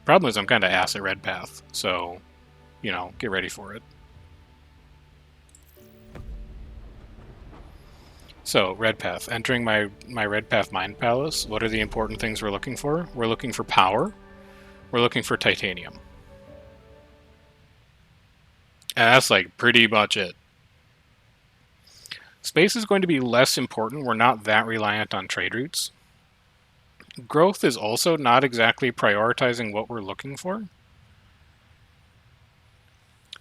Problem is I'm kind of ass at red path, so, you know, get ready for it. So, red path. Entering my red path mine palace, what are the important things we're looking for? We're looking for power. We're looking for titanium. And that's like pretty much it. Space is going to be less important. We're not that reliant on trade routes. Growth is also not exactly prioritizing what we're looking for.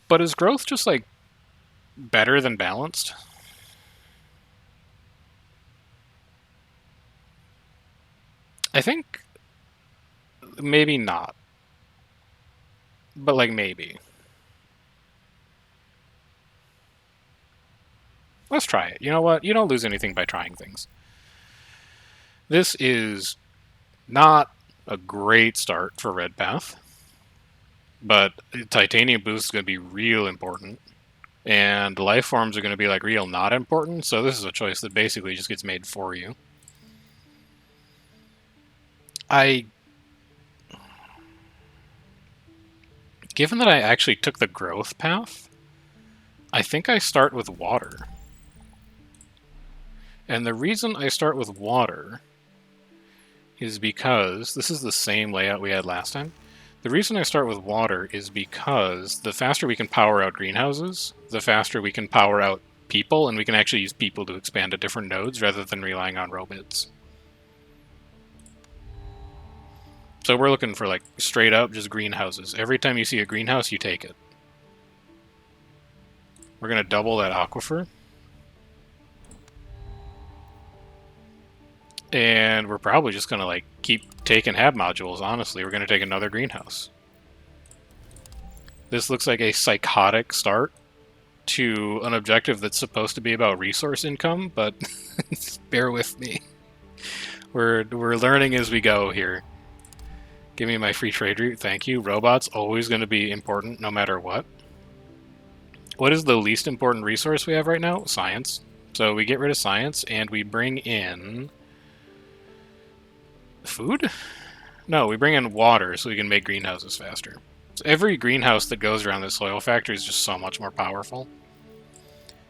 But is growth just like better than balanced? I think maybe not. But like maybe. Let's try it. You know what? You don't lose anything by trying things. This is not a great start for red path, but titanium boost is going to be real important, and life forms are going to be like real not important, so this is a choice that basically just gets made for you. Given that I actually took the growth path, I think I start with water. And the reason I start with water is because this is the same layout we had last time. The reason I start with water is because the faster we can power out greenhouses, the faster we can power out people, and we can actually use people to expand to different nodes rather than relying on robots. So we're looking for like straight up just greenhouses. Every time you see a greenhouse, you take it. We're going to double that aquifer. And we're probably just going to like keep taking hab modules, honestly. We're going to take another greenhouse. This looks like a psychotic start to an objective that's supposed to be about resource income, but bear with me. We're learning as we go here. Give me my free trade route, thank you. Robots, always going to be important no matter what. What is the least important resource we have right now? Science. So we get rid of science and we bring in food? No, we bring in water so we can make greenhouses faster. So every greenhouse that goes around this soil factory is just so much more powerful.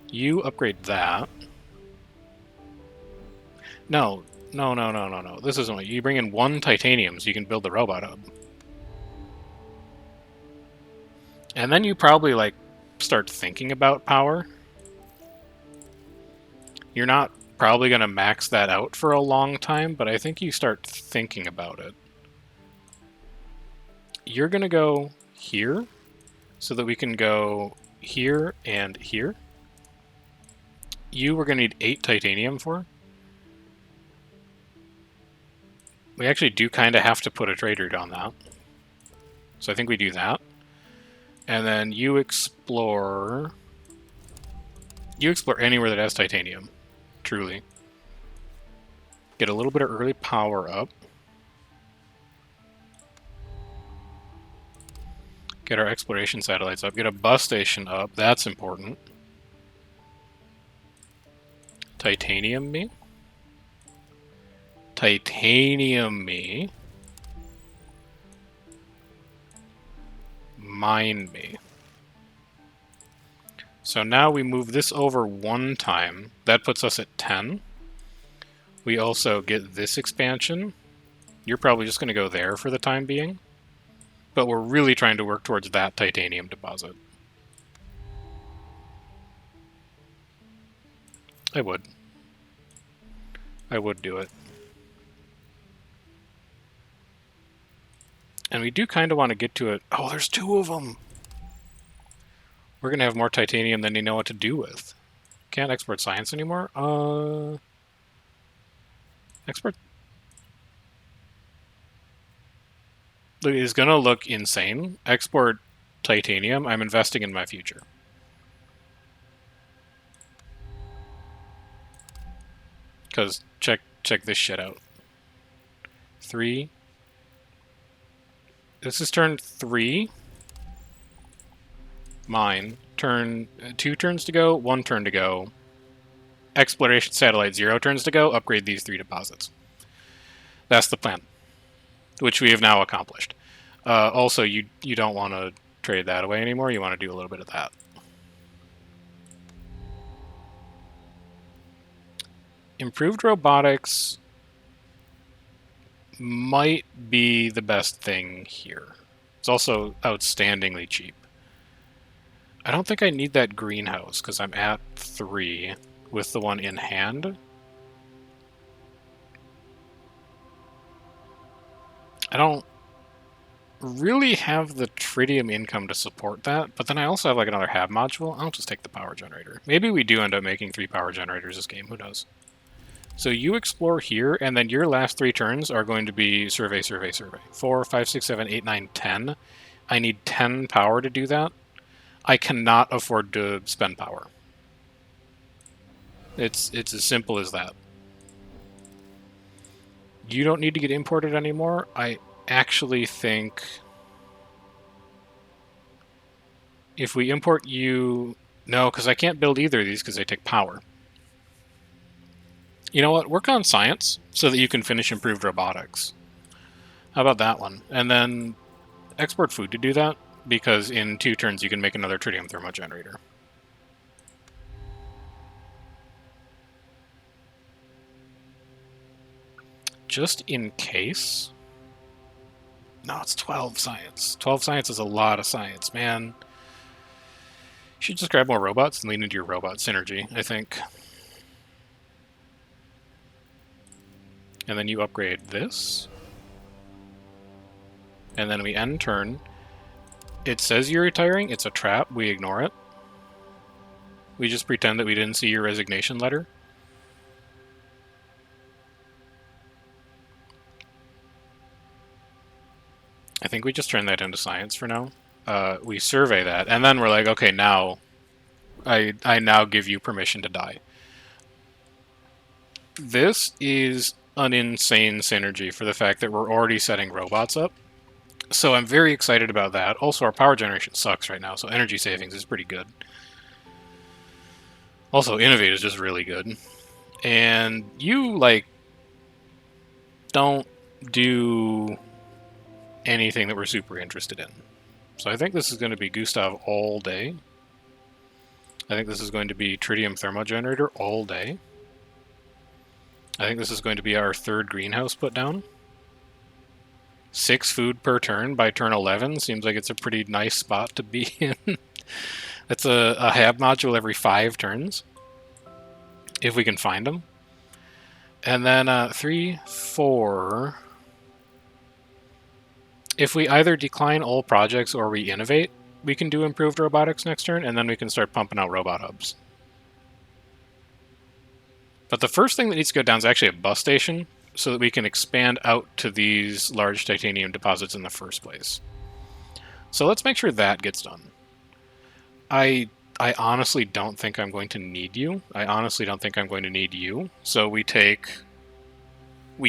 You upgrade that. No. This isn't what you bring in one titanium so you can build the robot hub. And then you probably like start thinking about power. You're not probably going to max that out for a long time, but I think you start thinking about it. You're going to go here so that we can go here and here. You we're going to need 8 titanium for. We actually do kind of have to put a trade route on that. So I think we do that. And then you explore... You explore anywhere that has titanium. Truly. Get a little bit of early power up. Get our exploration satellites up. Get a bus station up. That's important. Titanium me. Titanium me. Mine me. So now we move this over one time. That puts us at 10. We also get this expansion. You're probably just going to go there for the time being. But we're really trying to work towards that titanium deposit. I would do it. And we do kind of want to get to it. Oh, there's 2 of them! We're going to have more titanium than you know what to do with. Can't export science anymore? Export... It is going to look insane. Export titanium. I'm investing in my future. Because check this shit out. 3. This is turn 3. Mine. Turn 2 turns to go, 1 turn to go. Exploration satellite 0 turns to go. Upgrade these 3 deposits. That's the plan, which we have now accomplished. Also, you don't want to trade that away anymore. You want to do a little bit of that. Improved robotics might be the best thing here. It's also outstandingly cheap. I don't think I need that greenhouse because I'm at 3 with the one in hand. I don't really have the tritium income to support that, but then I also have like another hab module. I'll just take the power generator. Maybe we do end up making 3 power generators this game, who knows. So you explore here, and then your last 3 turns are going to be survey, survey, survey. 4, 5, 6, 7, 8, 9, 10. I need 10 power to do that. I cannot afford to spend power. It's as simple as that. You don't need to get imported anymore. I actually think if we import you... No, because I can't build either of these because they take power. You know what? Work on science so that you can finish improved robotics. How about that one? And then export food to do that, because in 2 turns you can make another tritium thermogenerator. Just in case... No, it's 12 science. 12 science is a lot of science, man. You should just grab more robots and lean into your robot synergy, I think. And then you upgrade this. And then we end turn. It says you're retiring. It's a trap. We ignore it. We just pretend that we didn't see your resignation letter. I think we just turn that into science for now. We survey that, and then we're like, okay, now I now give you permission to die. This is an insane synergy for the fact that we're already setting robots up. So I'm very excited about that. Also, our power generation sucks right now, so energy savings is pretty good. Also, innovate is just really good. And you, like, don't do anything that we're super interested in. So I think this is going to be Gustav all day. I think this is going to be Tritium Thermogenerator all day. I think this is going to be our 3rd greenhouse put down. 6 food per turn by turn 11. Seems like it's a pretty nice spot to be in. That's a hab module every 5 turns, if we can find them. And then 3, 4... If we either decline all projects or we innovate, we can do improved robotics next turn, and then we can start pumping out robot hubs. But the first thing that needs to go down is actually a bus station, so that we can expand out to these large titanium deposits in the first place. So let's make sure that gets done. I honestly don't think I'm going to need you. I honestly don't think I'm going to need you. So we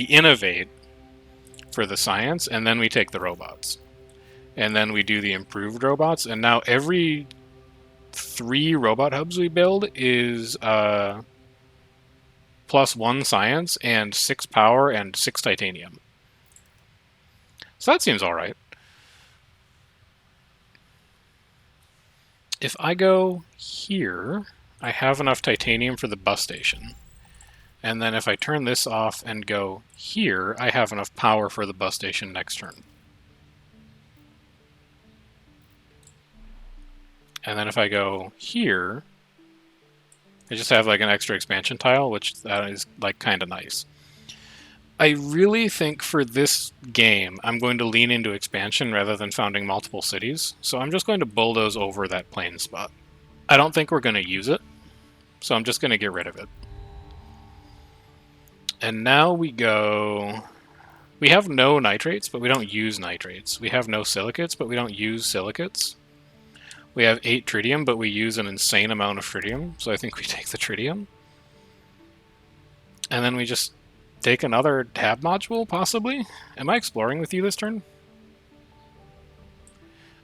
innovate for the science, and then we take the robots. And then we do the improved robots, and now every 3 robot hubs we build is plus 1 science and 6 power and 6 titanium. So that seems alright. If I go here, I have enough titanium for the bus station. And then if I turn this off and go here, I have enough power for the bus station next turn. And then if I go here, I just have like an extra expansion tile, which that is like kind of nice. I really think for this game, I'm going to lean into expansion rather than founding multiple cities. So I'm just going to bulldoze over that plain spot. I don't think we're going to use it, so I'm just going to get rid of it. And now we go... We have no nitrates, but we don't use nitrates. We have no silicates, but we don't use silicates. We have 8 tritium, but we use an insane amount of tritium, so I think we take the tritium. And then we just take another tab module, possibly? Am I exploring with you this turn?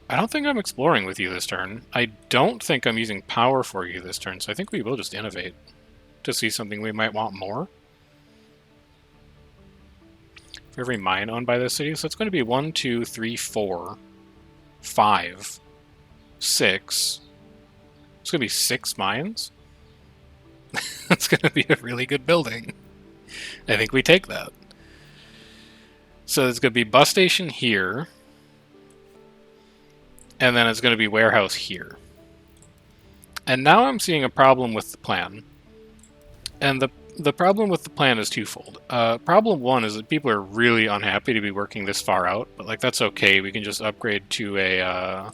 I don't think I'm exploring with you this turn. I don't think I'm using power for you this turn, so I think we will just innovate to see something we might want more. for every mine owned by this city. So it's going to be 1, 2, 3, 4, 5, 6. It's going to be 6 mines. That's going to be a really good building. I think we take that. So it's going to be bus station here. And then it's going to be warehouse here. And now I'm seeing a problem with the plan. And the problem with the plan is twofold. Problem one is that people are really unhappy to be working this far out, but like that's okay. We can just upgrade to a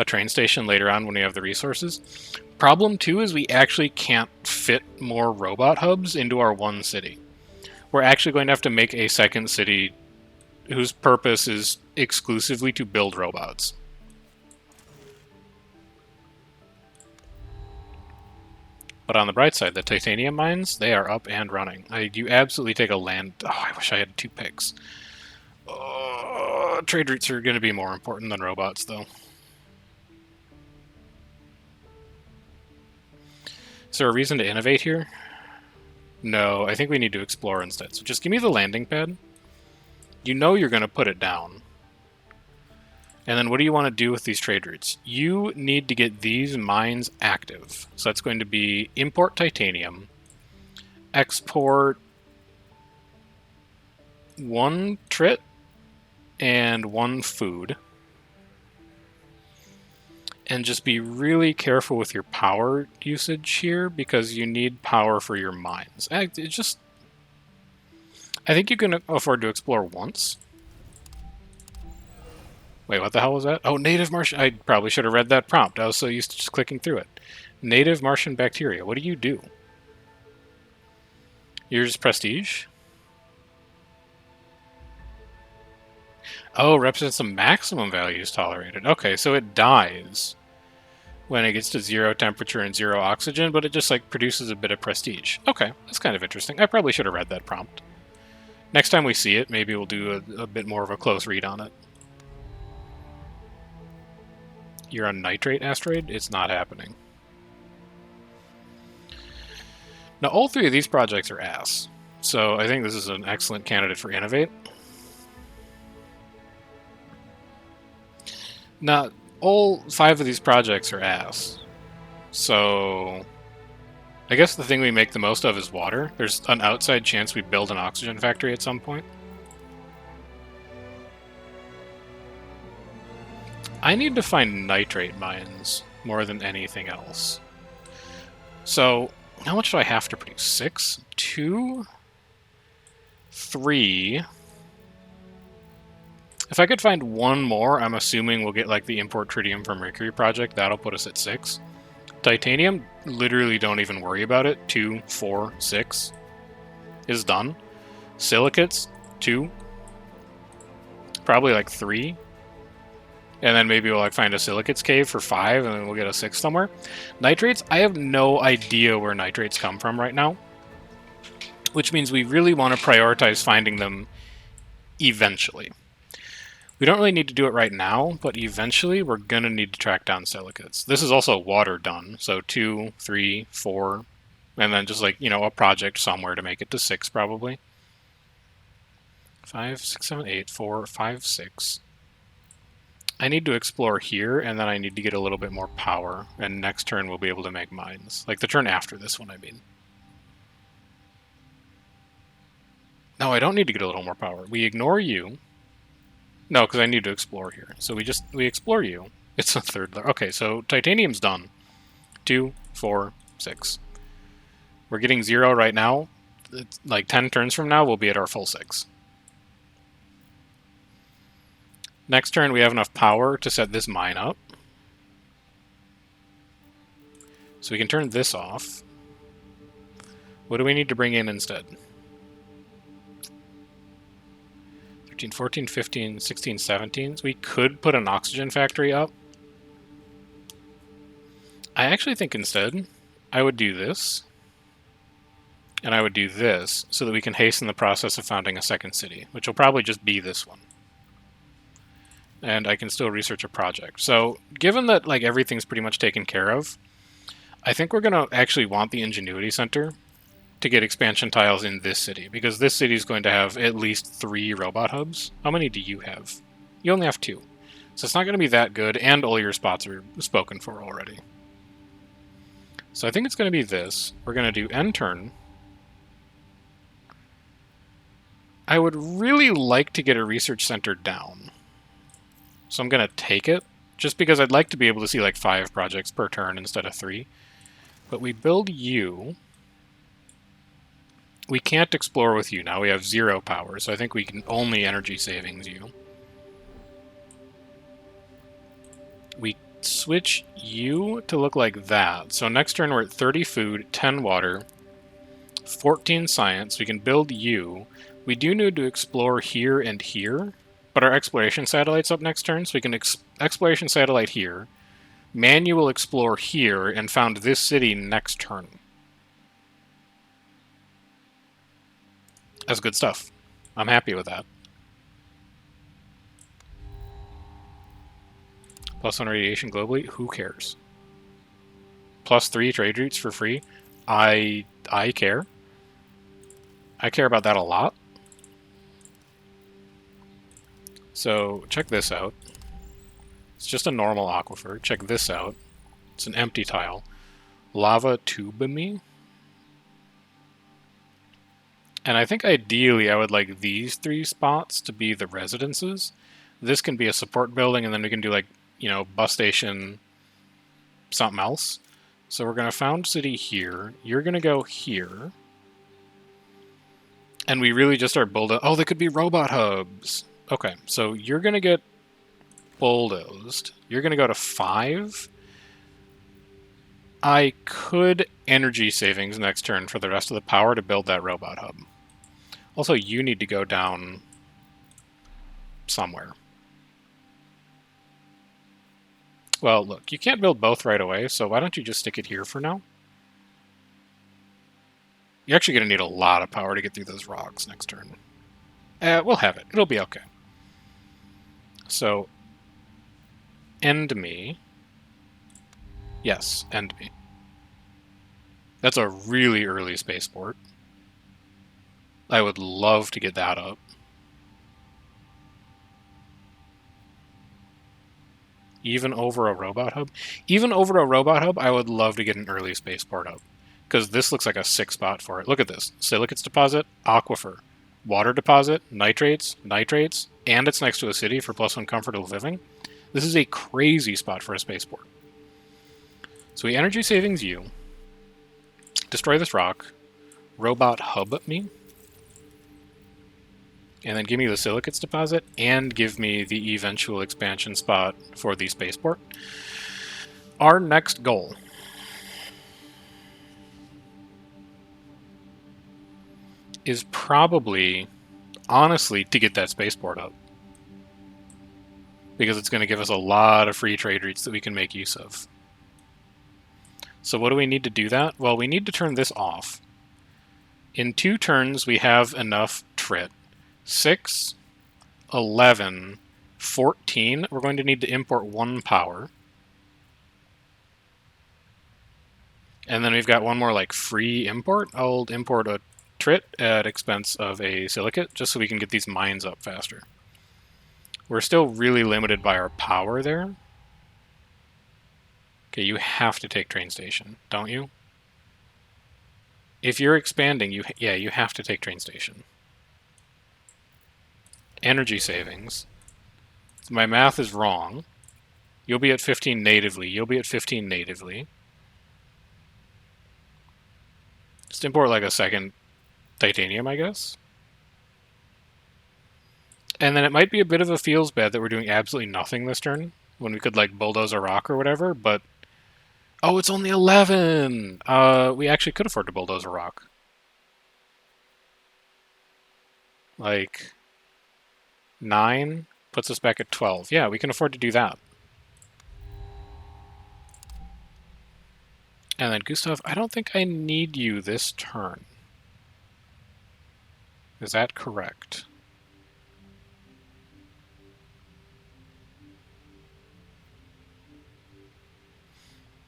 train station later on when we have the resources. Problem two is we actually can't fit more robot hubs into our one city. We're actually going to have to make a second city whose purpose is exclusively to build robots. But on the bright side, the titanium mines, they are up and running. You absolutely take a land... Oh, I wish I had 2 picks. Oh, trade routes are going to be more important than robots, though. Is there a reason to innovate here? No, I think we need to explore instead. So just give me the landing pad. You know you're going to put it down. And then what do you want to do with these trade routes? You need to get these mines active. So that's going to be import titanium, export 1 trit and 1 food. And just be really careful with your power usage here because you need power for your mines. I think you can afford to explore once. Wait, what the hell was that? Oh, native Martian. I probably should have read that prompt. I was so used to just clicking through it. Native Martian bacteria. What do you do? You're just prestige? Oh, represents the maximum values tolerated. Okay, so it dies when it gets to 0 temperature and 0 oxygen, but it just like produces a bit of prestige. Okay, that's kind of interesting. I probably should have read that prompt. Next time we see it, maybe we'll do a bit more of a close read on it. You're on nitrate asteroid? It's not happening. Now, all 3 of these projects are ass. So I think this is an excellent candidate for innovate. Now, all 5 of these projects are ass. So I guess the thing we make the most of is water. There's an outside chance we build an oxygen factory at some point. I need to find nitrate mines more than anything else. So, how much do I have to produce? 6? 2? 3? If I could find 1 more, I'm assuming we'll get like the import tritium from Mercury project. That'll put us at 6. Titanium, literally don't even worry about it. 2, 4, 6 is done. Silicates, 2. Probably like 3. And then maybe we'll like find a silicates cave for 5, and then we'll get a 6 somewhere. Nitrates, I have no idea where nitrates come from right now. Which means we really want to prioritize finding them eventually. We don't really need to do it right now, but eventually we're going to need to track down silicates. This is also water done, so 2, 3, 4, and then just like, you know, a project somewhere to make it to 6 probably. 5, 6, 7, 8, 4, 5, 6. I need to explore here, and then I need to get a little bit more power, and next turn we'll be able to make mines. Like the turn after this one, I mean. No, I don't need to get a little more power. We ignore you. No, because I need to explore here. So we explore you. It's a 3rd. Okay, so titanium's done. 2, 4, 6. We're getting 0 right now. It's like 10 turns from now, we'll be at our full 6. Next turn, we have enough power to set this mine up. So we can turn this off. What do we need to bring in instead? 13, 14, 15, 16, 17. So we could put an oxygen factory up. I actually think instead, I would do this. And I would do this so that we can hasten the process of founding a second city, which will probably just be this one. And I can still research a project. So given that like everything's pretty much taken care of, I think we're going to actually want the Ingenuity Center to get expansion tiles in this city, because this city is going to have at least 3 robot hubs. How many do you have? You only have 2. So it's not going to be that good, and all your spots are spoken for already. So I think it's going to be this. We're going to do end turn. I would really like to get a research center down. So I'm going to take it, just because I'd like to be able to see like 5 projects per turn instead of 3. But we build you. We can't explore with you now. We have 0 power, so I think we can only energy savings you. We switch you to look like that. So next turn we're at 30 food, 10 water, 14 science. We can build you. We do need to explore here and here, but our exploration satellite's up next turn, so we can exploration satellite here, manual explore here, and found this city next turn. That's good stuff. I'm happy with that. +1 radiation globally? Who cares? +3 trade routes for free? I care. I care about that a lot. So check this out. It's just a normal aquifer. Check this out. It's an empty tile. Lava tubami. And I think ideally I would like these 3 spots to be the residences. This can be a support building, and then we can do like, you know, bus station, something else. So we're going to found city here. You're going to go here. And we really just start building. Oh, they could be robot hubs. Okay, so you're going to get bulldozed. You're going to go to 5. I could energy savings next turn for the rest of the power to build that robot hub. Also, you need to go down somewhere. Well, look, you can't build both right away, so why don't you just stick it here for now? You're actually going to need a lot of power to get through those rocks next turn. We'll have it. It'll be okay. So, end me. Yes, end me. That's a really early spaceport. I would love to get that up. Even over a robot hub? Even over a robot hub, I would love to get an early spaceport up. Because this looks like a 6 spot for it. Look at this. Silicates deposit, aquifer. Water deposit, nitrates, and it's next to a city for +1 comfortable living. This is a crazy spot for a spaceport. So we energy savings you. Destroy this rock. Robot hub me. And then give me the silicates deposit, and give me the eventual expansion spot for the spaceport. Our next goal is probably, honestly, to get that spaceport up. Because it's going to give us a lot of free trade routes that we can make use of. So what do we need to do that? Well, we need to turn this off. In 2 turns, we have enough trit. 6, 11, 14. We're going to need to import 1 power. And then we've got one more like free import. I'll import a trit at expense of a silicate, just so we can get these mines up faster. We're still really limited by our power there. Okay, you have to take train station, don't you? If you're expanding, you have to take train station. Energy savings. My math is wrong. You'll be at 15 natively. You'll be at 15 natively. Just import like a second titanium, I guess. And then it might be a bit of a feels bad that we're doing absolutely nothing this turn, when we could like bulldoze a rock or whatever, but... Oh, it's only 11! We actually could afford to bulldoze a rock. Like... 9 puts us back at 12. Yeah, we can afford to do that. And then Gustav, I don't think I need you this turn. Is that correct?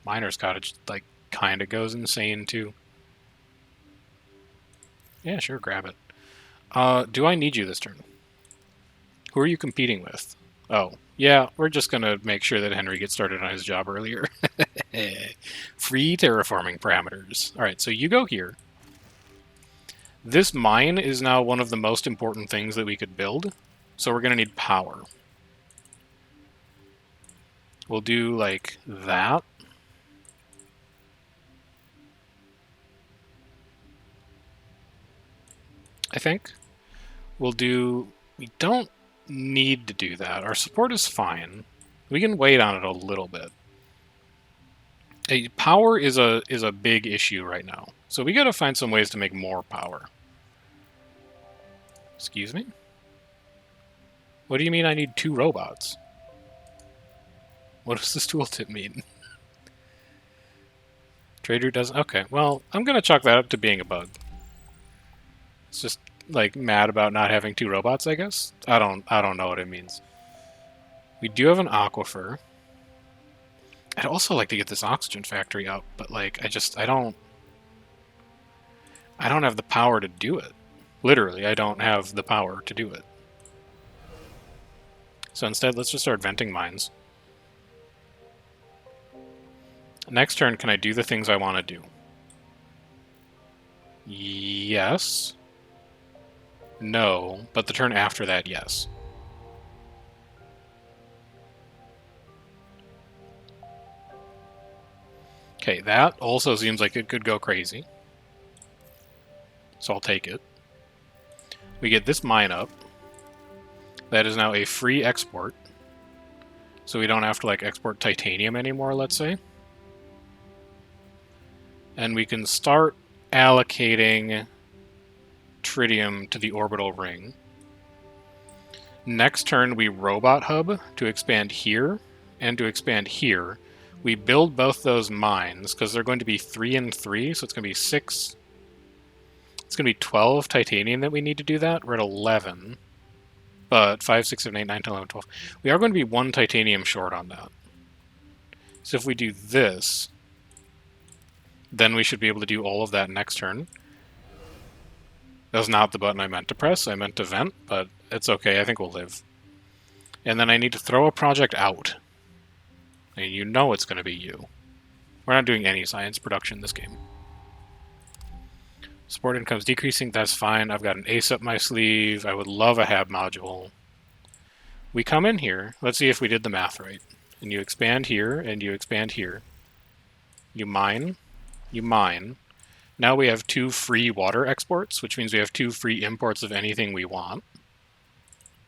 Miner's Cottage, like, kind of goes insane, too. Yeah, sure, grab it. Do I need you this turn? Who are you competing with? Oh, yeah, we're just going to make sure that Henry gets started on his job earlier. Free terraforming parameters. All right, so you go here. This mine is now one of the most important things that we could build, so we're going to need power. We'll do, like, that. I think. We'll do... We don't need to do that. Our support is fine. We can wait on it a little bit. Power is a big issue right now. So we gotta find some ways to make more power. Excuse me? What do you mean I need 2 robots? What does this tooltip mean? Trader doesn't... Okay, well, I'm gonna chalk that up to being a bug. It's just, like, mad about not having 2 robots, I guess? I don't know what it means. We do have an aquifer. I'd also like to get this oxygen factory up, but, like, I don't have the power to do it. Literally, I don't have the power to do it. So instead, let's just start venting mines. Next turn, can I do the things I want to do? Yes. No, but the turn after that, yes. Okay, that also seems like it could go crazy. So I'll take it. We get this mine up. That is now a free export. So we don't have to, like, export titanium anymore, let's say. And we can start allocating tritium to the orbital ring. Next turn, we robot hub to expand here and to expand here. We build both those mines because they're going to be 3 and 3, so it's going to be 6. It's going to be 12 titanium that we need to do that. We're at 11. But 5, 6, 7, 8, 9, 10, 11, 12. We are going to be 1 titanium short on that. So if we do this, then we should be able to do all of that next turn. That was not the button I meant to press. I meant to vent, but it's okay. I think we'll live. And then I need to throw a project out. And you know it's going to be you. We're not doing any science production this game. Support income's decreasing. That's fine. I've got an ace up my sleeve. I would love a HAB module. We come in here. Let's see if we did the math right. And you expand here, and you expand here. You mine. You mine. Now we have 2 free water exports, which means we have 2 free imports of anything we want.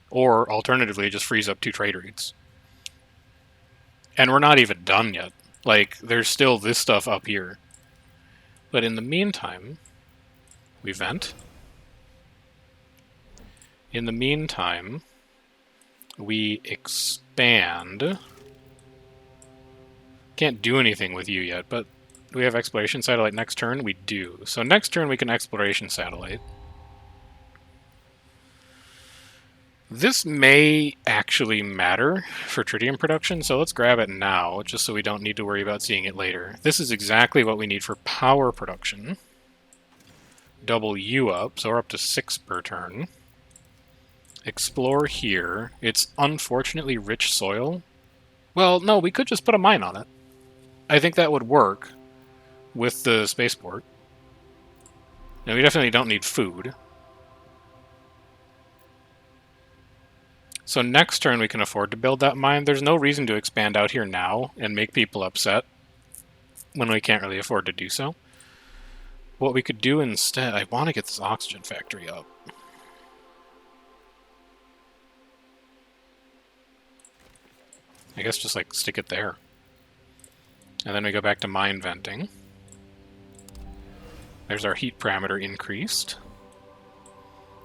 Or, alternatively, just frees up 2 trade routes. And we're not even done yet. Like, there's still this stuff up here. But in the meantime, we vent. In the meantime, we expand. Can't do anything with you yet, but do we have exploration satellite next turn? We do. So next turn we can exploration satellite. This may actually matter for tritium production, so let's grab it now, just so we don't need to worry about seeing it later. This is exactly what we need for power production. Double U up, so we're up to 6 per turn. Explore here. It's unfortunately rich soil. Well, no, we could just put a mine on it. I think that would work with the spaceport. Now, we definitely don't need food. So next turn we can afford to build that mine. There's no reason to expand out here now and make people upset when we can't really afford to do so. What we could do instead, I want to get this oxygen factory up. I guess just, like, stick it there. And then we go back to mine venting. There's our heat parameter increased.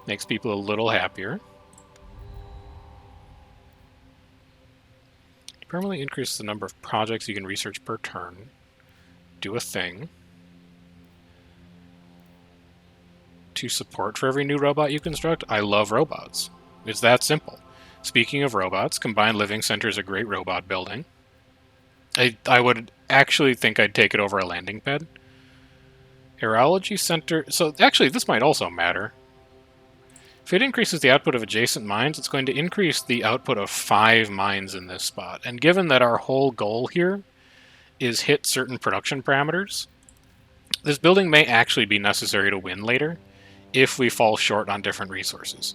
Makes people a little happier. Permanently increase the number of projects you can research per turn. Do a thing. To support for every new robot you construct. I love robots. It's that simple. Speaking of robots, Combined Living Center is a great robot building. I would actually think I'd take it over a landing pad. Aerology Center... So actually, this might also matter. If it increases the output of adjacent mines, it's going to increase the output of 5 mines in this spot. And given that our whole goal here is hit certain production parameters, this building may actually be necessary to win later if we fall short on different resources.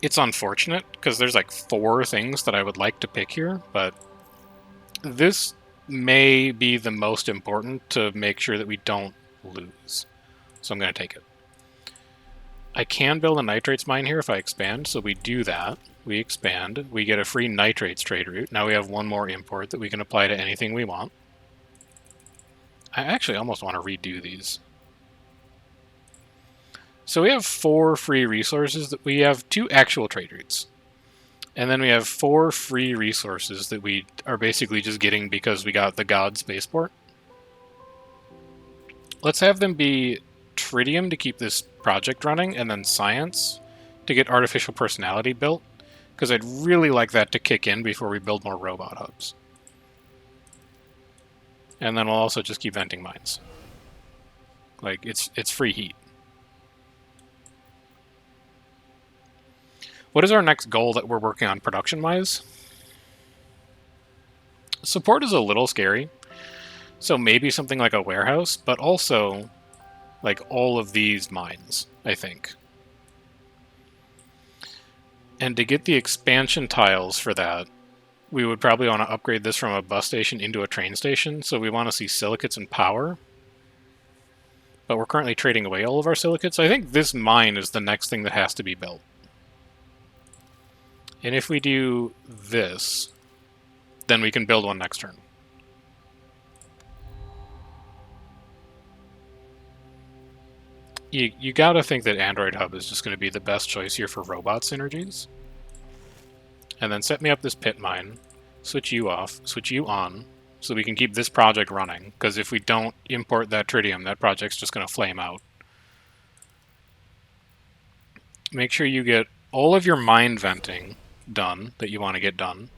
It's unfortunate, because there's like 4 things that I would like to pick here, but this may be the most important to make sure that we don't lose. So I'm going to take it. I can build a nitrates mine here if I expand, so we do that. We expand. We get a free nitrates trade route. Now we have 1 more import that we can apply to anything we want. I actually almost want to redo these. So we have 4 free resources. That we have 2 actual trade routes. And then we have 4 free resources that we are basically just getting because we got the God spaceport. Let's have them be tritium to keep this project running, and then science to get artificial personality built, because I'd really like that to kick in before we build more robot hubs. And then we'll also just keep venting mines. Like, it's free heat. What is our next goal that we're working on production-wise? Support is a little scary. So maybe something like a warehouse, but also like all of these mines, I think. And to get the expansion tiles for that, we would probably want to upgrade this from a bus station into a train station. So we want to see silicates and power. But we're currently trading away all of our silicates. So I think this mine is the next thing that has to be built. And if we do this, then we can build one next turn. You gotta think that Android Hub is just going to be the best choice here for robot synergies. And then set me up this pit mine, switch you off, switch you on, so we can keep this project running, because if we don't import that tritium, that project's just going to flame out. Make sure you get all of your mine venting done that you want to get done.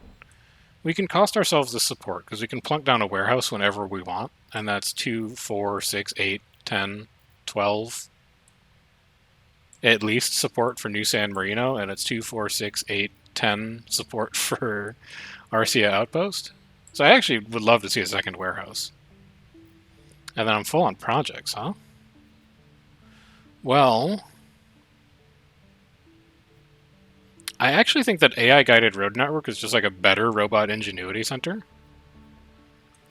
We can cost ourselves the support, because we can plunk down a warehouse whenever we want, and that's 2, 4, 6, 8, 10, 12... at least support for New San Marino, and it's 2, 4, 6, 8, 10 support for Arcia Outpost. So I actually would love to see a second warehouse. And then I'm full on projects, huh? Well, I actually think that AI-guided road network is just like a better robot ingenuity center.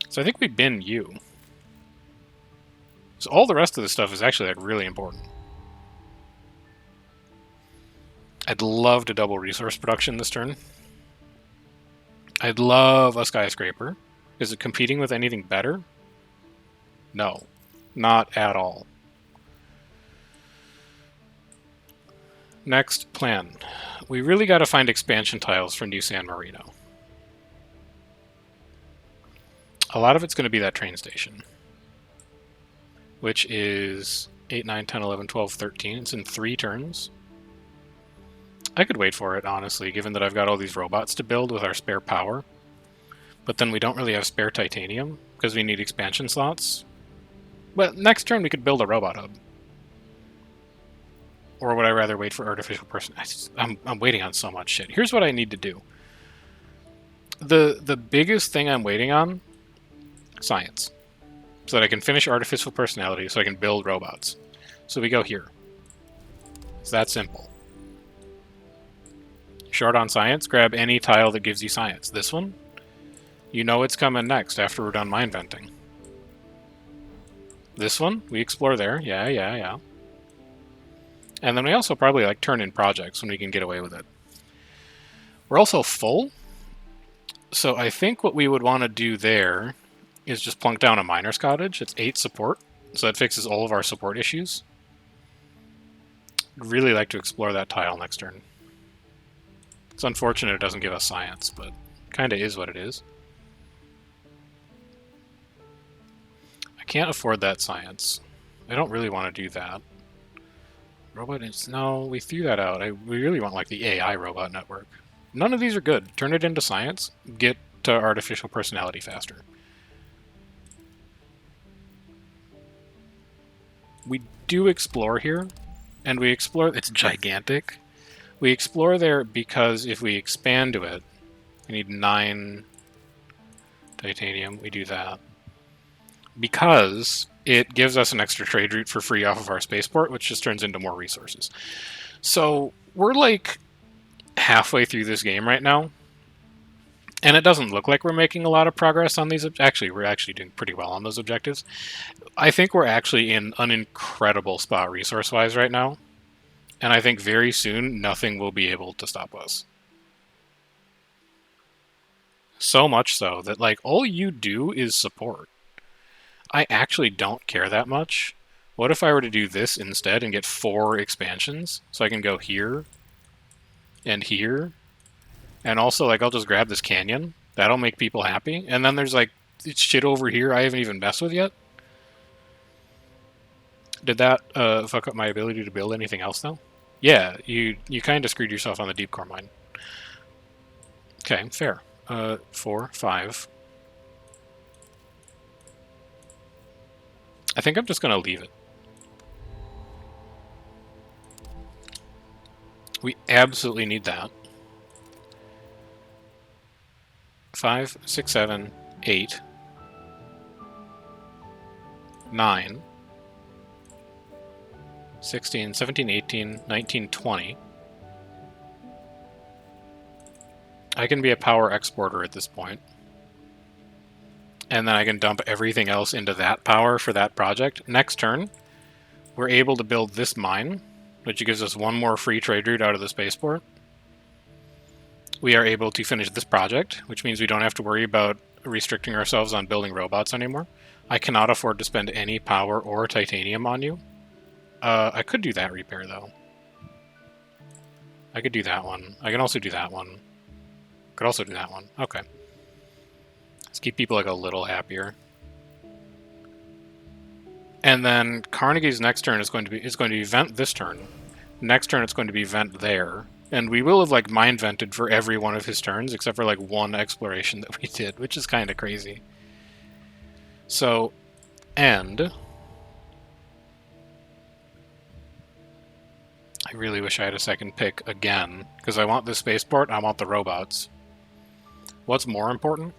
So I think we bin you. So all the rest of this stuff is actually like really important. I'd love to double resource production this turn. I'd love a skyscraper. Is it competing with anything better? No, not at all. Next plan. We really got to find expansion tiles for New San Marino. A lot of it's going to be that train station, which is 8, 9, 10, 11, 12, 13. It's in 3 turns. I could wait for it, honestly, given that I've got all these robots to build with our spare power. But then we don't really have spare titanium, because we need expansion slots. Well, next turn we could build a robot hub. Or would I rather wait for artificial personality? I'm waiting on so much shit. Here's what I need to do. The biggest thing I'm waiting on, science. So that I can finish artificial personality, so I can build robots. So we go here. It's that simple. Short on science, grab any tile that gives you science. This one, you know it's coming next after we're done mine venting. This one, we explore there. Yeah. And then we also probably like turn in projects when we can get away with it. We're also full. So I think what we would want to do there is just plunk down a miner's cottage. It's 8 support. So that fixes all of our support issues. I'd really like to explore that tile next turn. It's unfortunate it doesn't give us science, but kind of is what it is. I can't afford that science. I don't really want to do that. Robot is... No, we threw that out. We really want like the AI robot network. None of these are good. Turn it into science. Get to artificial personality faster. We do explore here, and we explore... It's gigantic. We explore there because if we expand to it, we need 9 titanium. We do that. Because it gives us an extra trade route for free off of our spaceport, which just turns into more resources. So we're like halfway through this game right now, and it doesn't look like we're making a lot of progress on these. Actually, we're actually doing pretty well on those objectives. I think we're actually in an incredible spot resource-wise right now, and I think very soon nothing will be able to stop us. So much so that like all you do is support. I actually don't care that much. What if I were to do this instead and get 4 expansions? So I can go here and here. And also, like, I'll just grab this canyon. That'll make people happy. And then there's, like, shit over here I haven't even messed with yet. Did that fuck up my ability to build anything else, though? Yeah, you kind of screwed yourself on the deep core mine. Okay, fair. 4, 5. I think I'm just going to leave it. We absolutely need that. 5, 6, 7, 8, 9, 16, 17, 18, 19, 20. I can be a power exporter at this point. And then I can dump everything else into that power for that project. Next turn, we're able to build this mine, which gives us 1 more free trade route out of the spaceport. We are able to finish this project, which means we don't have to worry about restricting ourselves on building robots anymore. I cannot afford to spend any power or titanium on you. I could do that repair, though. I could do that one. I can also do that one. Could also do that one. Okay. Let's keep people like a little happier. And then Carnegie's next turn is going to be vent this turn. Next turn it's going to be vent there. And we will have like mine vented for every one of his turns, except for like 1 exploration that we did, which is kind of crazy. So, end. I really wish I had a second pick again, because I want the spaceport, I want the robots. What's more important?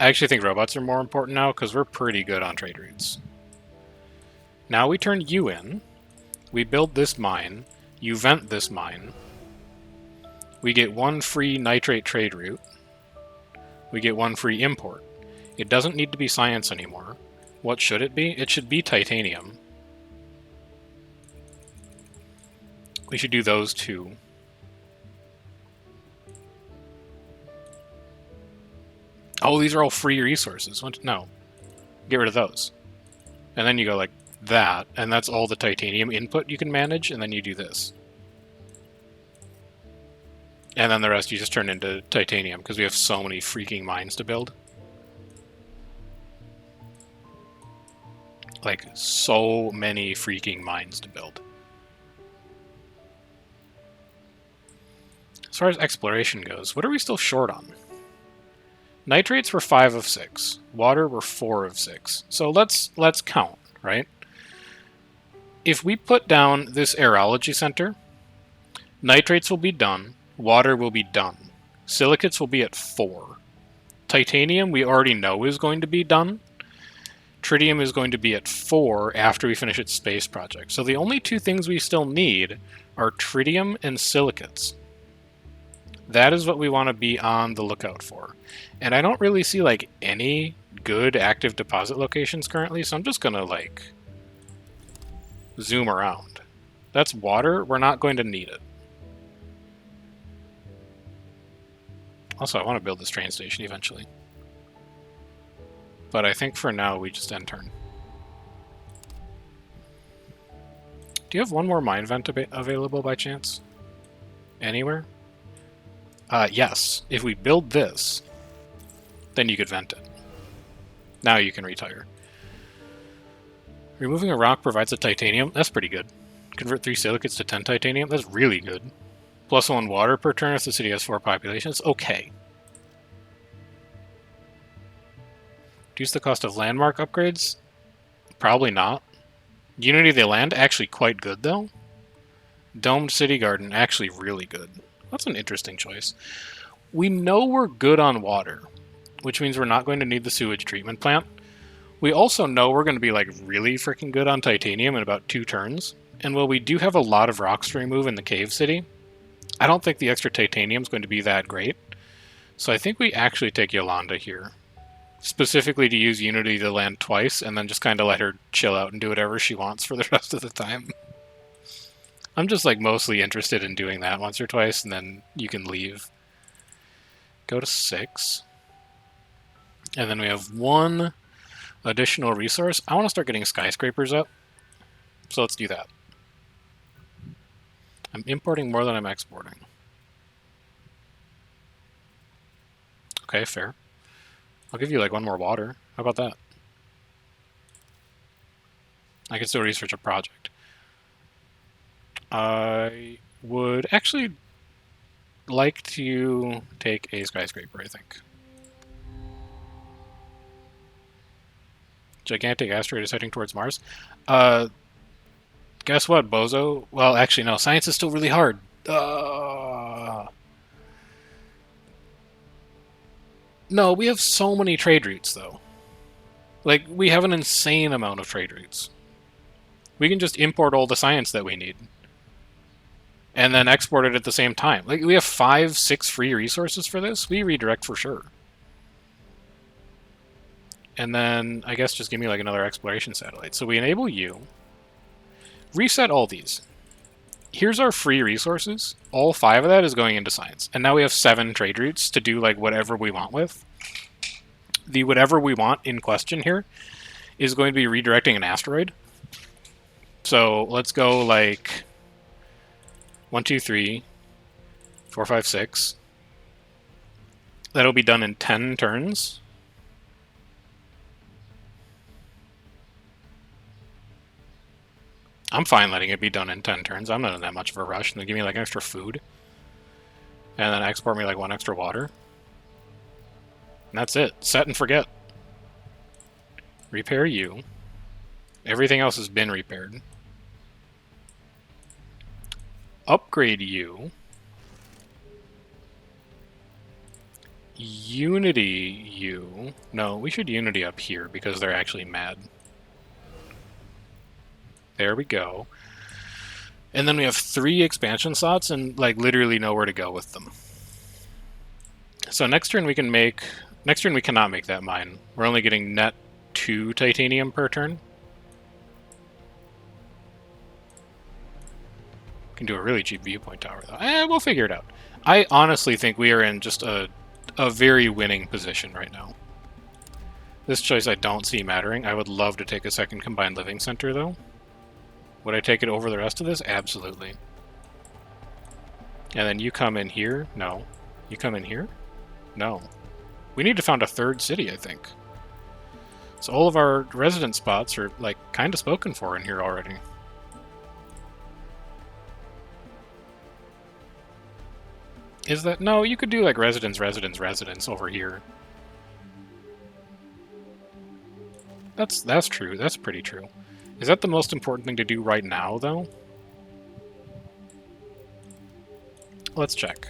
I actually think robots are more important now, because we're pretty good on trade routes. Now we turn you in, we build this mine, you vent this mine, we get 1 free nitrate trade route, we get 1 free import. It doesn't need to be science anymore. What should it be? It should be titanium. We should do those 2. Oh, these are all free resources. No. Get rid of those. And then you go like that, and that's all the titanium input you can manage, and then you do this. And then the rest you just turn into titanium, because we have so many freaking mines to build. Like, so many freaking mines to build. As far as exploration goes, what are we still short on? Nitrates were 5 of 6. Water were 4 of 6. So let's count, right? If we put down this aerology center, nitrates will be done, water will be done. Silicates will be at 4. Titanium we already know is going to be done. Tritium is going to be at 4 after we finish its space project. So the only 2 things we still need are tritium and silicates. That is what we want to be on the lookout for. And I don't really see like any good active deposit locations currently, so I'm just gonna like zoom around. That's water, we're not going to need it. Also, I want to build this train station eventually. But I think for now we just end turn. Do you have 1 more mine vent available by chance? Anywhere? Yes. If we build this, then you could vent it. Now you can retire. Removing a rock provides a titanium. That's pretty good. Convert 3 silicates to 10 titanium. That's really good. +1 water per turn if the city has 4 population. It's okay. Reduce the cost of landmark upgrades. Probably not. Unity of the Land, actually quite good, though. Domed City Garden, actually really good. That's an interesting choice. We know we're good on water, which means we're not going to need the sewage treatment plant. We also know we're going to be like really freaking good on titanium in about 2 turns. And while we do have a lot of rocks to remove in the cave city, I don't think the extra titanium is going to be that great. So I think we actually take Yolanda here. Specifically to use Unity to land twice, and then just kind of let her chill out and do whatever she wants for the rest of the time. I'm just like mostly interested in doing that once or twice, and then you can leave. Go to 6. And then we have 1 additional resource. I want to start getting skyscrapers up. So let's do that. I'm importing more than I'm exporting. Okay, fair. I'll give you like 1 more water. How about that? I can still research a project. I would actually like to take a skyscraper, I think. Gigantic asteroid is heading towards Mars. Guess what, bozo? Well, actually, no. Science is still really hard. No, we have so many trade routes, though. Like, we have an insane amount of trade routes. We can just import all the science that we need. And then export it at the same time. Like, we have 5, 6 free resources for this. We redirect for sure. And then, I guess just give me like another exploration satellite. So we enable you. Reset all these. Here's our free resources. All 5 of that is going into science. And now we have 7 trade routes to do like whatever we want with. The whatever we want in question here is going to be redirecting an asteroid. So let's go like 1, 2, 3, 4, 5, 6. That'll be done in 10 turns. I'm fine letting it be done in 10 turns. I'm not in that much of a rush. And then give me like extra food. And then export me like 1 extra water. And that's it. Set and forget. Repair you. Everything else has been repaired. Upgrade you. Unity you. No, we should Unity up here because they're actually mad. There we go. And then we have 3 expansion slots and like literally nowhere to go with them. So next turn we can make... Next turn we cannot make that mine. We're only getting net 2 titanium per turn. Can do a really cheap viewpoint tower though. We'll figure it out. I honestly think we are in just a very winning position right now. This choice I don't see mattering. I would love to take a second combined living center though. Would I take it over the rest of this? Absolutely. And then you come in here? No. You come in here? No. We need to found a 3rd city, I think. So all of our resident spots are, like, kind of spoken for in here already. Is that... No, you could do, like, residence over here. That's true. That's pretty true. Is that the most important thing to do right now, though? Let's check.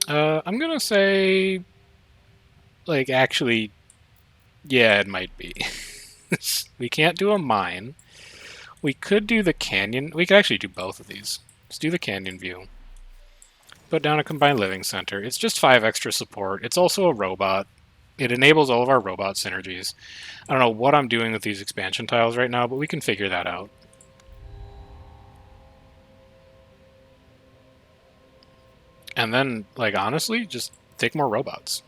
I'm gonna say... Like, actually... Yeah, it might be. We can't do a mine. We could do the canyon. We could actually do both of these. Let's do the canyon view. Put down a combined living center. It's just 5 extra support. It's also a robot. It enables all of our robot synergies. I don't know what I'm doing with these expansion tiles right now, but we can figure that out. And then, like, honestly, just take more robots.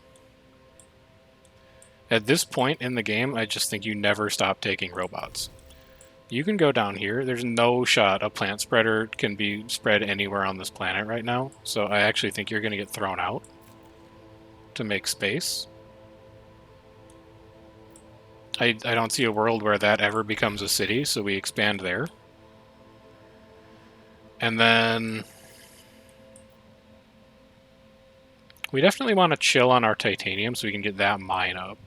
At this point in the game, I just think you never stop taking robots. You can go down here. There's no shot a plant spreader can be spread anywhere on this planet right now, so I actually think you're going to get thrown out to make space. I don't see a world where that ever becomes a city, so we expand there. And then... We definitely want to chill on our titanium so we can get that mine up.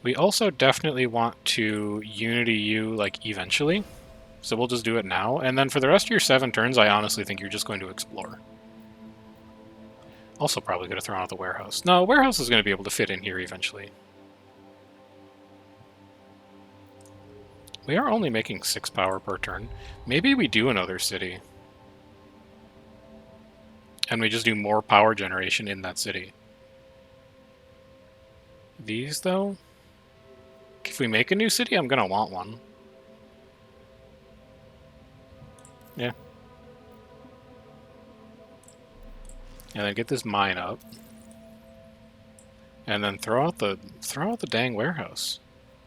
We also definitely want to Unity you, like, eventually. So we'll just do it now. And then for the rest of your 7 turns, I honestly think you're just going to explore. Also probably going to throw out the warehouse. No, warehouse is going to be able to fit in here eventually. We are only making 6 power per turn. Maybe we do another city. And we just do more power generation in that city. These, though? If we make a new city, I'm going to want one. Yeah. And then get this mine up. And then throw out the dang warehouse.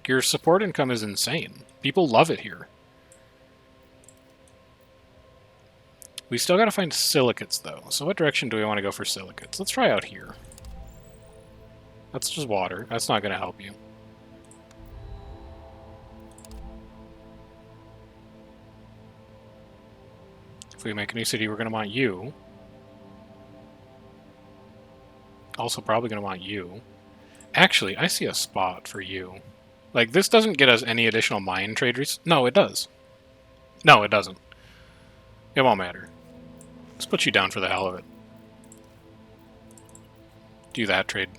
Your support income is insane. People love it here. We still gotta find silicates, though. So what direction do we want to go for silicates? Let's try out here. That's just water. That's not gonna help you. If we make a new city, we're gonna want you. Also probably gonna want you. Actually, I see a spot for you. Like, this doesn't get us any additional mine trade No, it does. No, it doesn't. It won't matter. Let's put you down for the hell of it. Do that trade.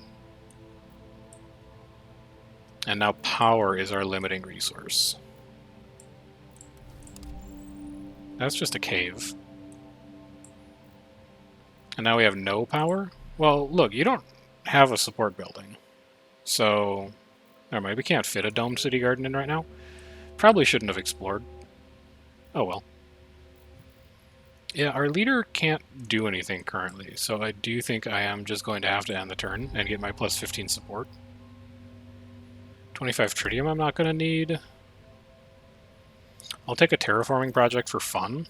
And now power is our limiting resource. That's just a cave. And now we have no power? Well, look, you don't have a support building. So, never mind, we can't fit a domed city garden in right now. Probably shouldn't have explored. Oh well. Yeah, our leader can't do anything currently, so I do think I am just going to have to end the turn and get my plus 15 support. 25 tritium I'm not going to need. I'll take a terraforming project for fun.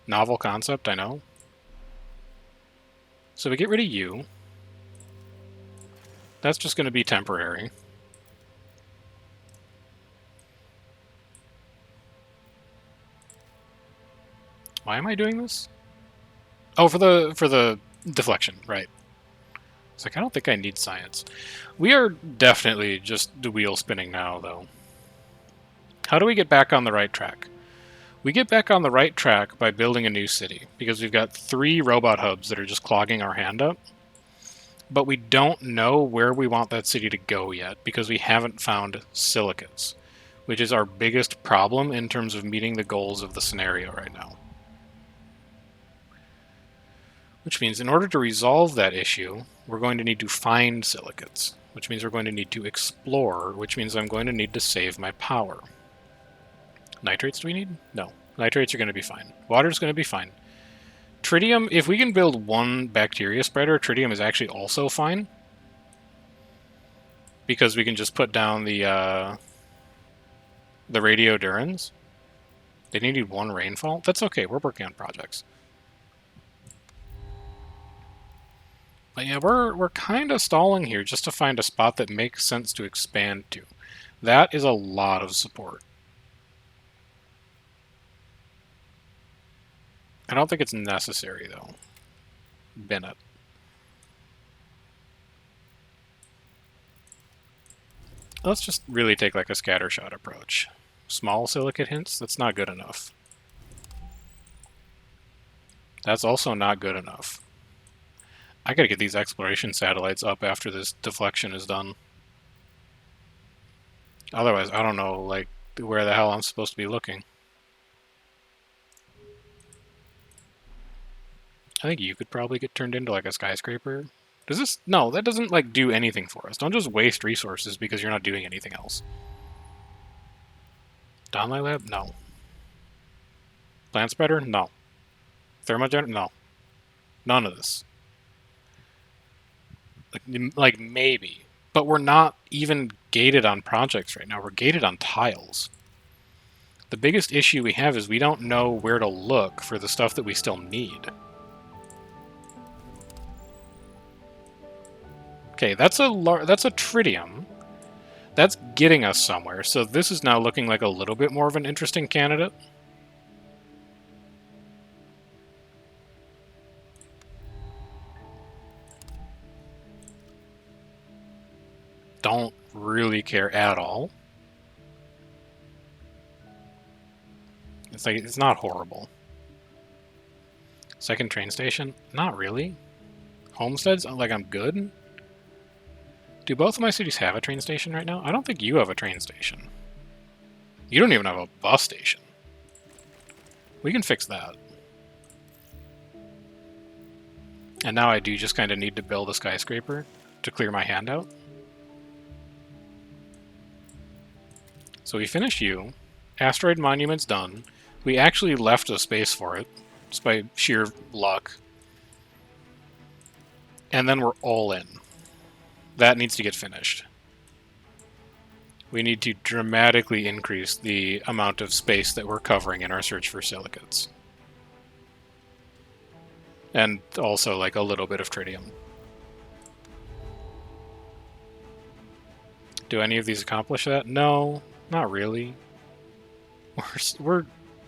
Novel concept, I know. So we get rid of you. That's just going to be temporary. Why am I doing this? Oh, for the deflection, right. It's like, I don't think I need science. We are definitely just the wheel spinning now, though. How do we get back on the right track? We get back on the right track by building a new city, because we've got 3 robot hubs that are just clogging our hand up. But we don't know where we want that city to go yet, because we haven't found silicates, which is our biggest problem in terms of meeting the goals of the scenario right now. Which means in order to resolve that issue, we're going to need to find silicates, which means we're going to need to explore, which means I'm going to need to save my power. Nitrates do we need? No. Nitrates are going to be fine. Water's going to be fine. Tritium, if we can build 1 bacteria spreader, tritium is actually also fine. Because we can just put down the radiodurans. They need 1 rainfall. That's okay, we're working on projects. But yeah, we're kind of stalling here just to find a spot that makes sense to expand to. That is a lot of support. I don't think it's necessary, though. Bennett. Let's just really take like a scattershot approach. Small silicate hints? That's not good enough. That's also not good enough. I gotta get these exploration satellites up after this deflection is done. Otherwise, I don't know, like, where the hell I'm supposed to be looking. I think you could probably get turned into, like, a skyscraper. Does this... No, that doesn't, like, do anything for us. Don't just waste resources because you're not doing anything else. Donlai Lab? No. Plant spreader? No. Thermogen? No. None of this. Like, maybe. But we're not even gated on projects right now. We're gated on tiles. The biggest issue we have is we don't know where to look for the stuff that we still need. Okay, that's a tritium. That's getting us somewhere. So this is now looking like a little bit more of an interesting candidate. care at all. It's like, it's not horrible. Second train station? Not really. Homesteads? Like, I'm good? Do both of my cities have a train station right now? I don't think you have a train station. You don't even have a bus station. We can fix that. And now I do just kind of need to build a skyscraper to clear my handout. So we finished you. Asteroid monument's done. We actually left a space for it, just by sheer luck. And then we're all in. That needs to get finished. We need to dramatically increase the amount of space that we're covering in our search for silicates. And also, like, a little bit of tritium. Do any of these accomplish that? No, not really. We're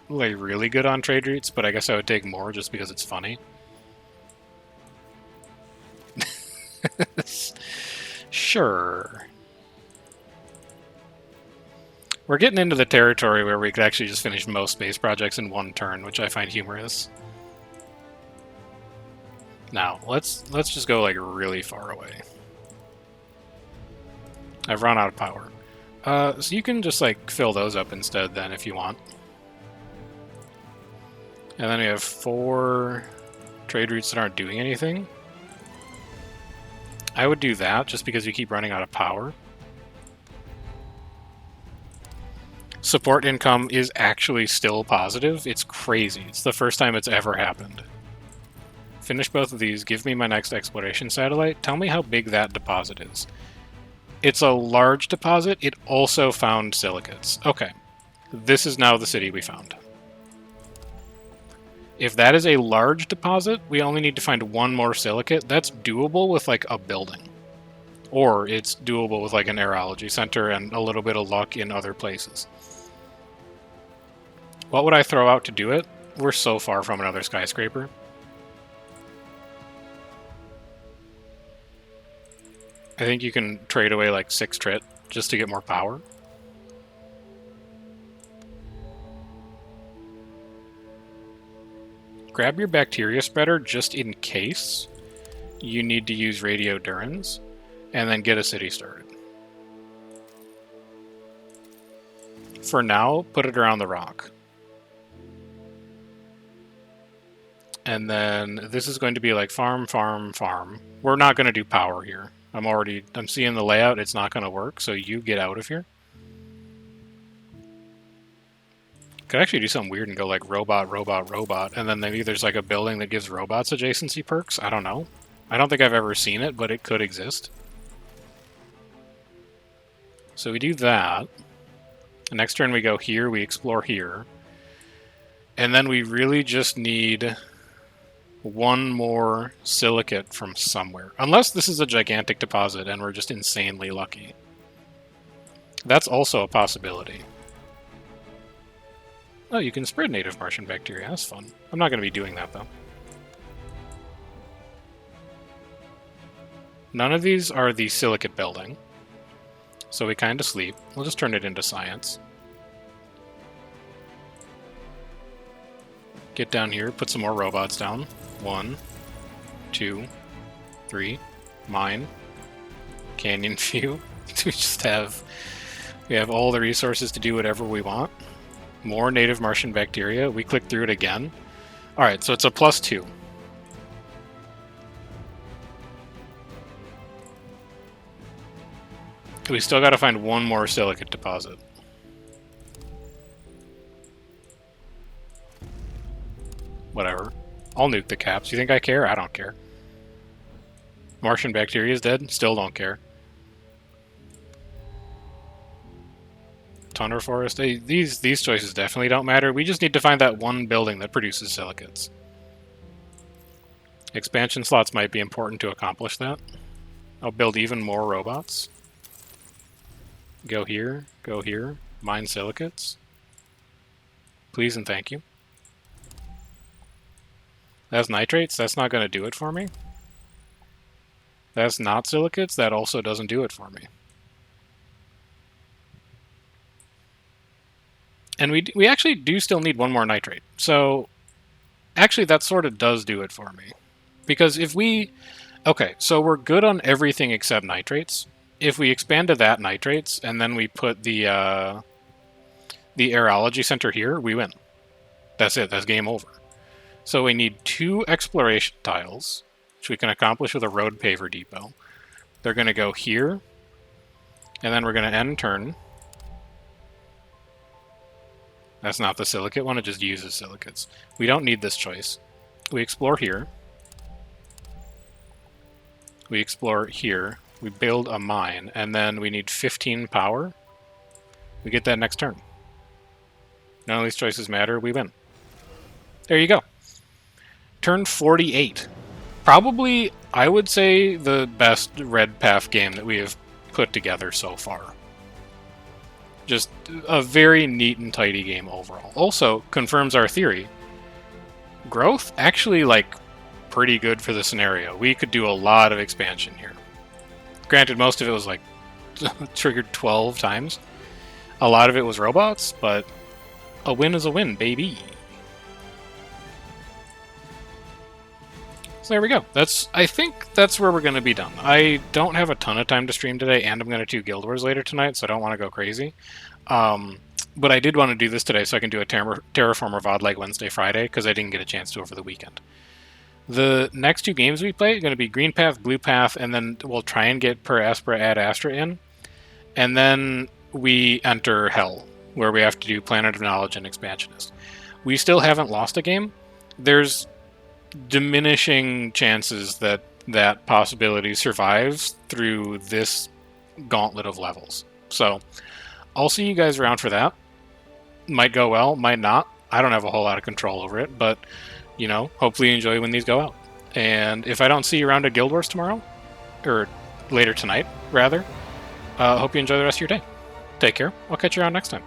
like really good on trade routes, but I guess I would take more just because it's funny. Sure. We're getting into the territory where we could actually just finish most space projects in one turn, which I find humorous. Now, let's just go like really far away. I've run out of power. So you can just like fill those up instead then if you want. And then we have 4 trade routes that aren't doing anything. I would do that just because you keep running out of power. Support income is actually still positive. It's crazy. It's the first time it's ever happened. Finish both of these. Give me my next exploration satellite. Tell me how big that deposit is. It's a large deposit. It also found silicates. Okay. This is now the city we found. If that is a large deposit, we only need to find 1 more silicate. That's doable with like a building. Or it's doable with like an aerology center and a little bit of luck in other places. What would I throw out to do it? We're so far from another skyscraper. I think you can trade away like 6 trit just to get more power. Grab your bacteria spreader just in case you need to use radiodurans, and then get a city started. For now, put it around the rock. And then this is going to be like farm, farm, farm. We're not going to do power here. I'm seeing the layout, it's not going to work, so you get out of here. Could actually do something weird and go like robot, robot, robot, and then maybe there's like a building that gives robots adjacency perks. I don't know. I don't think I've ever seen it, but it could exist. So we do that. The next turn we go here, we explore here. And then we really just need 1 more silicate from somewhere. Unless this is a gigantic deposit and we're just insanely lucky. That's also a possibility. Oh, you can spread native Martian bacteria. That's fun. I'm not going to be doing that, though. None of these are the silicate building. So we kind of sleep. We'll just turn it into science. Get down here, put some more robots down. 1, 2, 3. Mine. Canyon view. We have all the resources to do whatever we want. More native Martian bacteria. We click through it again. Alright, so it's a +2. We still got to find 1 more silicate deposit. Whatever. I'll nuke the caps. You think I care? I don't care. Martian bacteria is dead? Still don't care. Tundra forest. These choices definitely don't matter. We just need to find that 1 building that produces silicates. Expansion slots might be important to accomplish that. I'll build even more robots. Go here, mine silicates. Please and thank you. That's nitrates, that's not going to do it for me. That's not silicates, that also doesn't do it for me. And we actually do still need one more nitrate. So actually that sort of does do it for me. Because if we... Okay, so we're good on everything except nitrates. If we expand to that nitrates, and then we put the aerology center here, we win. That's it. That's game over. So we need 2 exploration tiles, which we can accomplish with a road paver depot. They're going to go here, and then we're going to end turn. That's not the silicate one, it just uses silicates. We don't need this choice. We explore here. We explore here. We build a mine, and then we need 15 power. We get that next turn. None of these choices matter, we win. There you go. Turn 48. Probably, I would say, the best Red Path game that we have put together so far. Just a very neat and tidy game overall. Also, confirms our theory. Growth, actually, like, pretty good for the scenario. We could do a lot of expansion here. Granted, most of it was, like, triggered 12 times. A lot of it was robots, but a win is a win, baby. So there we go. I think that's where we're going to be done. I don't have a ton of time to stream today, and I'm going to do Guild Wars later tonight, so I don't want to go crazy. But I did want to do this today so I can do a Terraformer VOD like Wednesday, Friday, because I didn't get a chance to over the weekend. The next 2 games we play are going to be Green Path, Blue Path, and then we'll try and get Per Aspera Ad Astra in. And then we enter Hell, where we have to do Planet of Knowledge and Expansionist. We still haven't lost a game. There's diminishing chances that that possibility survives through this gauntlet of levels. So I'll see you guys around for that. Might go well, might not. I don't have a whole lot of control over it, but, you know, hopefully you enjoy when these go out. And if I don't see you around at Guild Wars tomorrow, or later tonight, rather, hope you enjoy the rest of your day. Take care. I'll catch you around next time.